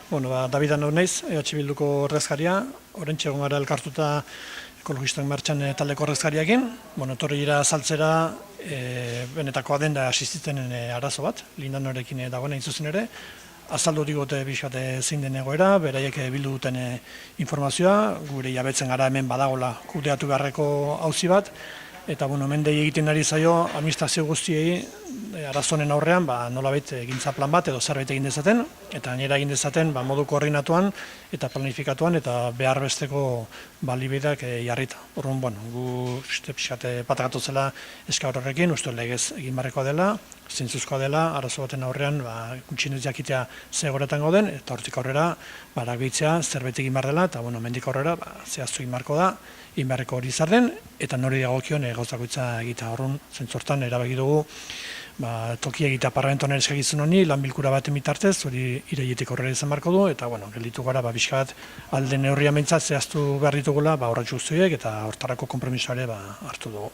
David Anau naiz, EH Bilduko ordezkaria, oraintxe egon gara elkartuta ekologistak martxan taldeko ordezkariakin. Etorri dira azaltzera benetakoa den da asistitzenen arazo bat, Lindanorekin dagoen hain zuzen ere. Azaldu digote pixkat zein den egoera, beraiek bildu duten informazioa, gure jabetzen gara hemen badagola kudeatu beharreko auzi bat, eta hemen dei egiten ari zaio administrazio guztiei arazonen aurrean nolabait egintza plan bat edo zerbait egin dezaten, eta gainera egin dezaten modu koordinatuan eta planifikatuan eta behar besteko balibideak jarrita. Orduan, gu pixkat patakatu zela eskaur horrekin, uste legez egin barrekoa dela, zentzuzkoa dela, arazo baten aurrean gutxienez jakitea ze egoeretan gauden, eta hortik aurrera aragitzea zerbait egin behar dela, eta mendik aurrera zehaztu egin beharko da, egin beharreko hori izar den, eta nori dagokion gauzakoitza egitea. Orduan, zentzortan erabaki dugu toki egitea parlamentoan ere eskagizun honi, lan bilkura baten bitartez, hori irailetik aurrera izan beharko du, eta gelditu gara pixka bat alde neurrian behintzat zehaztu behar ditugula horretxu guztiek, eta hortarako konpromisoa ere hartu dugu.